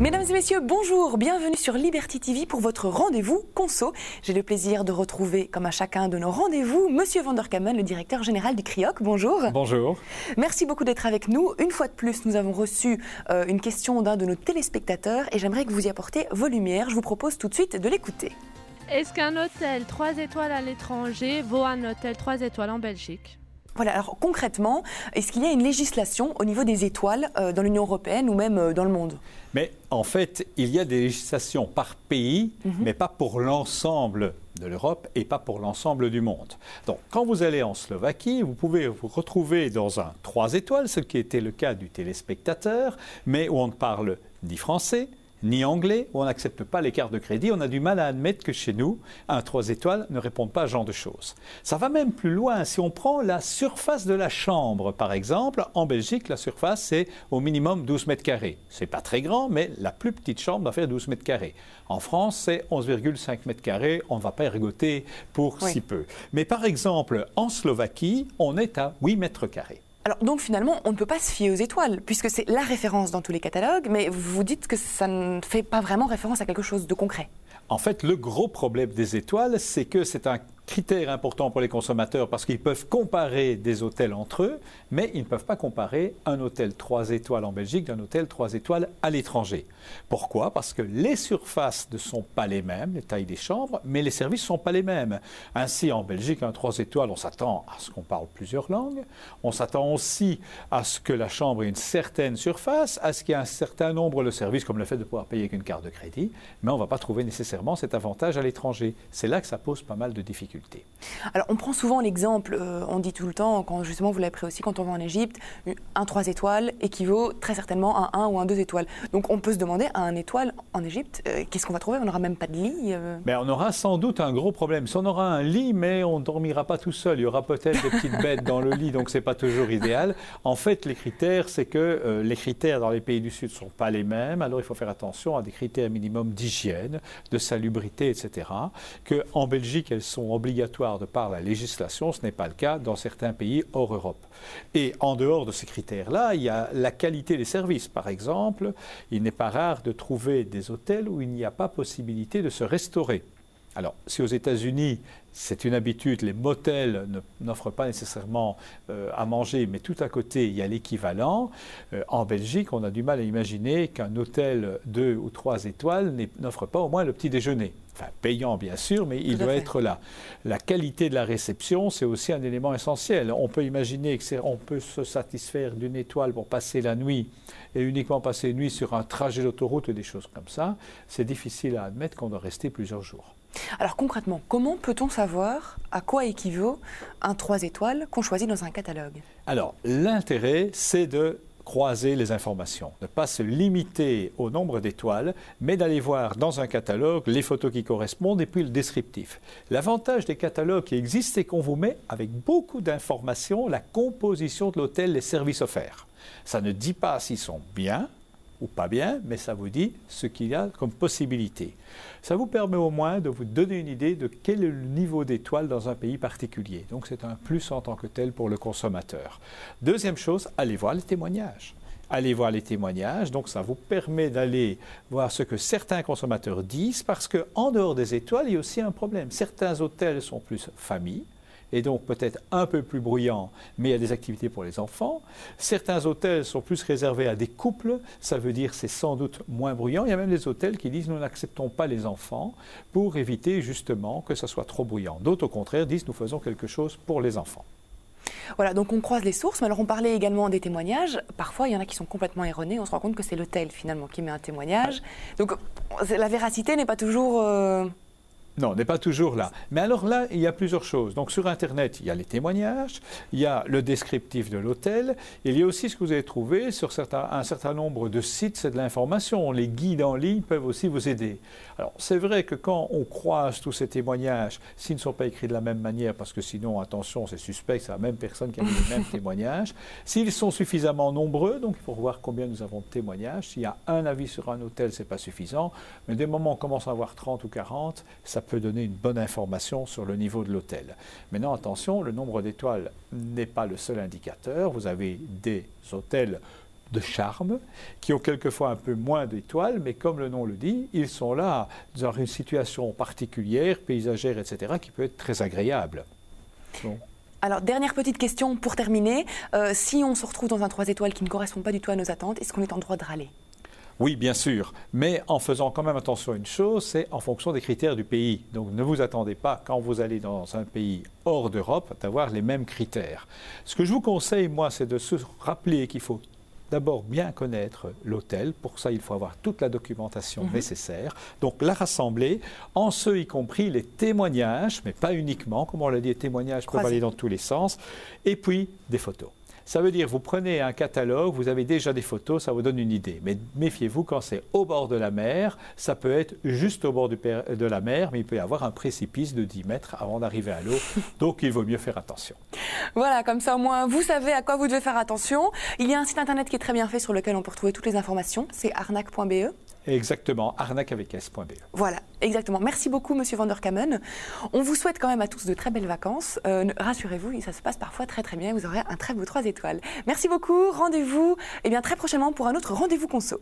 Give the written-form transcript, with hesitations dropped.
Mesdames et messieurs, bonjour, bienvenue sur Liberty TV pour votre rendez-vous conso. J'ai le plaisir de retrouver, comme à chacun de nos rendez-vous, Monsieur Van der Kammen, le directeur général du CRIOC. Bonjour. Bonjour. Merci beaucoup d'être avec nous. Une fois de plus, nous avons reçu une question d'un de nos téléspectateurs et j'aimerais que vous y apportiez vos lumières. Je vous propose tout de suite de l'écouter. Est-ce qu'un hôtel 3 étoiles à l'étranger vaut un hôtel 3 étoiles en Belgique ? Voilà, alors concrètement, est-ce qu'il y a une législation au niveau des étoiles dans l'Union européenne ou même dans le monde ? Mais en fait, il y a des législations par pays, mais pas pour l'ensemble de l'Europe et pas pour l'ensemble du monde. Donc, quand vous allez en Slovaquie, vous pouvez vous retrouver dans un 3 étoiles, ce qui était le cas du téléspectateur, mais où on ne parle ni français, ni anglais, où on n'accepte pas les cartes de crédit. On a du mal à admettre que chez nous, un 3 étoiles ne répond pas à ce genre de choses. Ça va même plus loin. Si on prend la surface de la chambre, par exemple, en Belgique, la surface, c'est au minimum 12 mètres carrés. C'est pas très grand, mais la plus petite chambre doit faire 12 mètres carrés. En France, c'est 11,5 mètres carrés. On ne va pas ergoter pour si peu. Mais par exemple, en Slovaquie, on est à 8 mètres carrés. Alors donc finalement, on ne peut pas se fier aux étoiles, puisque c'est la référence dans tous les catalogues, mais vous dites que ça ne fait pas vraiment référence à quelque chose de concret. En fait, le gros problème des étoiles, c'est que c'est un critère important pour les consommateurs parce qu'ils peuvent comparer des hôtels entre eux, mais ils ne peuvent pas comparer un hôtel 3 étoiles en Belgique d'un hôtel 3 étoiles à l'étranger. Pourquoi? Parce que les surfaces ne sont pas les mêmes, les tailles des chambres, mais les services ne sont pas les mêmes. Ainsi, en Belgique, un 3 étoiles, on s'attend à ce qu'on parle plusieurs langues, on s'attend aussi à ce que la chambre ait une certaine surface, à ce qu'il y ait un certain nombre de services, comme le fait de pouvoir payer avec une carte de crédit, mais on ne va pas trouver nécessairement cet avantage à l'étranger. C'est là que ça pose pas mal de difficultés. Alors, on prend souvent l'exemple, on dit tout le temps, quand justement vous l'avez pris aussi quand on va en Égypte, un 3 étoiles équivaut très certainement à un 1 ou un 2 étoiles. Donc, on peut se demander, à un étoile en Égypte, qu'est-ce qu'on va trouver? On n'aura même pas de lit Mais on aura sans doute un gros problème. Si on aura un lit, mais on ne dormira pas tout seul. Il y aura peut-être des petites bêtes dans le lit, donc ce n'est pas toujours idéal. En fait, les critères, c'est que les critères dans les pays du Sud ne sont pas les mêmes. Alors, il faut faire attention à des critères minimums d'hygiène, de salubrité, etc. Qu'en Belgique, elles sont obligatoires de par la législation, ce n'est pas le cas dans certains pays hors Europe. Et en dehors de ces critères-là, il y a la qualité des services. Par exemple, il n'est pas rare de trouver des hôtels où il n'y a pas possibilité de se restaurer. Alors, si aux États-Unis, c'est une habitude, les motels n'offrent pas nécessairement à manger, mais tout à côté, il y a l'équivalent. En Belgique, on a du mal à imaginer qu'un hôtel 2 ou 3 étoiles n'offre pas au moins le petit déjeuner. Enfin, payant bien sûr, mais il doit être là. La qualité de la réception, c'est aussi un élément essentiel. On peut imaginer qu'on peut se satisfaire d'une étoile pour passer la nuit et uniquement passer une nuit sur un trajet d'autoroute ou des choses comme ça. C'est difficile à admettre qu'on doit rester plusieurs jours. Alors concrètement, comment peut-on savoir à quoi équivaut un 3 étoiles qu'on choisit dans un catalogue? Alors, l'intérêt, c'est de croiser les informations, ne pas se limiter au nombre d'étoiles, mais d'aller voir dans un catalogue les photos qui correspondent et puis le descriptif. L'avantage des catalogues qui existent, c'est qu'on vous met avec beaucoup d'informations la composition de l'hôtel, les services offerts. Ça ne dit pas s'ils sont bien ou pas bien, mais ça vous dit ce qu'il y a comme possibilité. Ça vous permet au moins de vous donner une idée de quel est le niveau d'étoiles dans un pays particulier. Donc c'est un plus en tant que tel pour le consommateur. Deuxième chose, allez voir les témoignages. Allez voir les témoignages, donc ça vous permet d'aller voir ce que certains consommateurs disent, parce qu'en dehors des étoiles, il y a aussi un problème. Certains hôtels sont plus famille, et donc peut-être un peu plus bruyant, mais il y a des activités pour les enfants. Certains hôtels sont plus réservés à des couples, ça veut dire c'est sans doute moins bruyant. Il y a même des hôtels qui disent nous n'acceptons pas les enfants pour éviter justement que ça soit trop bruyant. D'autres au contraire disent nous faisons quelque chose pour les enfants. Voilà, donc on croise les sources, mais alors on parlait également des témoignages. Parfois, il y en a qui sont complètement erronés. On se rend compte que c'est l'hôtel finalement qui met un témoignage. Donc la véracité n'est pas toujours... Non, on n'est pas toujours là. Mais alors là, il y a plusieurs choses. Donc sur Internet, il y a les témoignages, il y a le descriptif de l'hôtel, il y a aussi ce que vous avez trouvé sur un certain nombre de sites, c'est de l'information. Les guides en ligne peuvent aussi vous aider. Alors c'est vrai que quand on croise tous ces témoignages, s'ils ne sont pas écrits de la même manière, parce que sinon, attention, c'est suspect, c'est la même personne qui a mis les mêmes témoignages. S'ils sont suffisamment nombreux, donc il faut voir combien nous avons de témoignages. S'il y a un avis sur un hôtel, ce n'est pas suffisant. Mais dès le moment où on commence à avoir 30 ou 40, ça peut donner une bonne information sur le niveau de l'hôtel. Maintenant, attention, le nombre d'étoiles n'est pas le seul indicateur. Vous avez des hôtels de charme, qui ont quelquefois un peu moins d'étoiles, mais comme le nom le dit, ils sont là dans une situation particulière, paysagère, etc., qui peut être très agréable. Bon. Alors, dernière petite question pour terminer. Si on se retrouve dans un 3 étoiles qui ne correspond pas du tout à nos attentes, est-ce qu'on est en droit de râler? Oui, bien sûr, mais en faisant quand même attention à une chose, c'est en fonction des critères du pays. Donc ne vous attendez pas, quand vous allez dans un pays hors d'Europe, d'avoir les mêmes critères. Ce que je vous conseille, moi, c'est de se rappeler qu'il faut d'abord bien connaître l'hôtel. Pour ça, il faut avoir toute la documentation nécessaire. Donc la rassembler, en ce y compris les témoignages, mais pas uniquement, comme on l'a dit, les témoignages peuvent aller dans tous les sens, et puis des photos. Ça veut dire, vous prenez un catalogue, vous avez déjà des photos, ça vous donne une idée. Mais méfiez-vous, quand c'est au bord de la mer, ça peut être juste au bord de la mer, mais il peut y avoir un précipice de 10 mètres avant d'arriver à l'eau. Donc, il vaut mieux faire attention. Voilà, comme ça, au moins, vous savez à quoi vous devez faire attention. Il y a un site internet qui est très bien fait sur lequel on peut retrouver toutes les informations. C'est arnaque.be. Exactement, arnaqueavecS.be. Voilà, exactement. Merci beaucoup, Monsieur Van der Kamen. On vous souhaite quand même à tous de très belles vacances. Rassurez-vous, ça se passe parfois très très bien. Vous aurez un très beau 3 étoiles. Merci beaucoup. Rendez-vous très prochainement pour un autre rendez-vous conso.